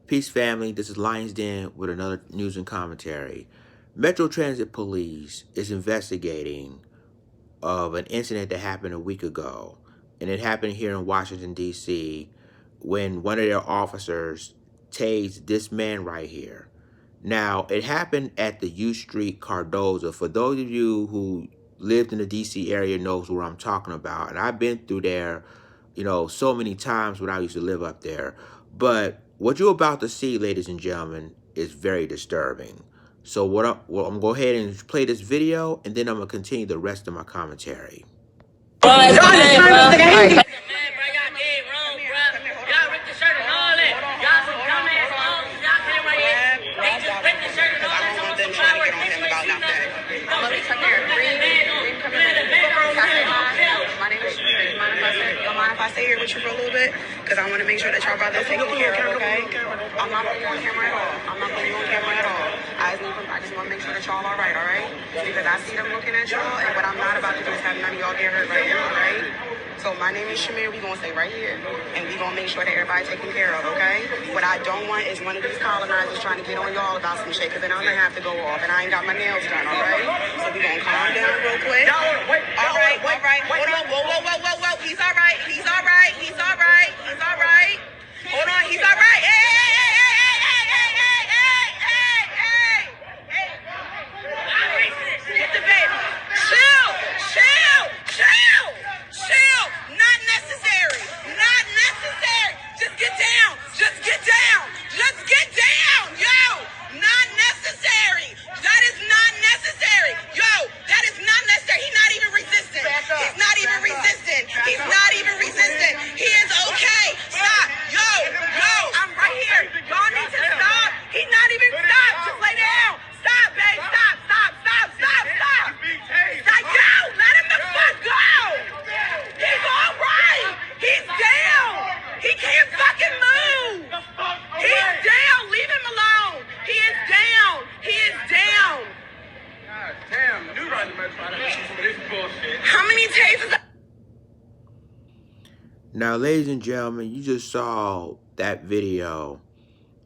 Peace family, this is Lions Den with another news and commentary. Metro Transit Police is investigating of an incident that happened a week ago. And it happened here in Washington, D.C. when one of their officers tased this man right here. Now, it happened at the U Street Cardozo. For those of you who lived in the D.C. area knows what I'm talking about. And I've been through there, so many times when I used to live up there. But what you're about to see, ladies and gentlemen, is very disturbing. So I'm going to go ahead and play this video, and then I'm going to continue the rest of my commentary. If I stay here with you for a little bit, because I want to make sure that y'all brothers taken care of, okay? I'm not putting you on camera at all. I'm not putting you on camera at all. I just want to make sure that y'all all right? Because I see them looking at y'all, and what I'm not about to do is have none of y'all get hurt right now, all right? So my name is Shamir. We're going to stay right here, and we're going to make sure that everybody's taken care of, okay? What I don't want is one of these colonizers trying to get on y'all about some shit, because then I'm going to have to go off, and I ain't got my nails done, all right? So we're going to calm down real quick. All right. Hold on. Whoa. He's all right. He's all right. Hold on. He's all right. Hey. Get the baby. Chill. Not necessary. Just get down. Yo, not necessary. That is not necessary. He's not even resistant. He is okay. Stop. Yo, I'm right here. Y'all need to stop. He's not even stop. Just lay down. Stop, babe. Stop. Yo, let him the fuck go. He's all right. He's down. He can't fucking move. He's down. Leave him alone. He is down. God damn, new riding metro. This bullshit. How many tasers? Now, ladies and gentlemen, you just saw that video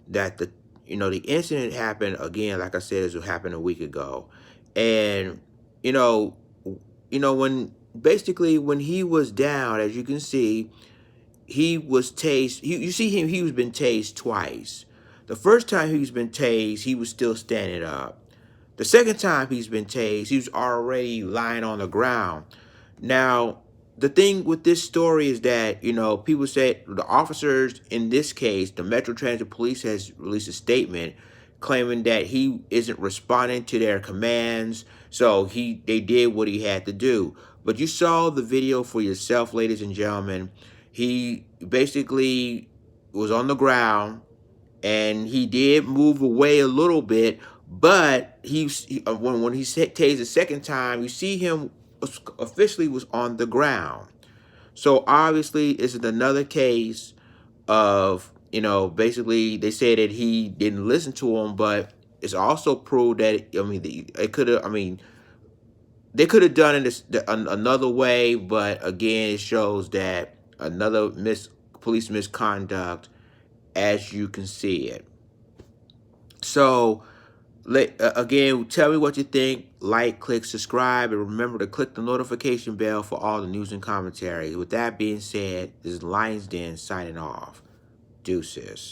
that the incident happened again. Like I said, it happened a week ago, and when he was down, as you can see, he was tased. You see him. He was been tased twice. The first time he's been tased, he was still standing up. The second time he's been tased, he was already lying on the ground. Now, the thing with this story is that, people say the officers in this case, the Metro Transit Police has released a statement claiming that he isn't responding to their commands. So they did what he had to do. But you saw the video for yourself, ladies and gentlemen. He basically was on the ground and he did move away a little bit. But when he tased the second time, you see him officially was on the ground. So obviously, this is another case of, basically they say that he didn't listen to him, but it's also proved that, they could have done it another way, but again, it shows that another police misconduct, as you can see it. So, again, tell me what you think. Like, click, subscribe, and remember to click the notification bell for all the news and commentary. With that being said, this is Lions Den signing off. Deuces.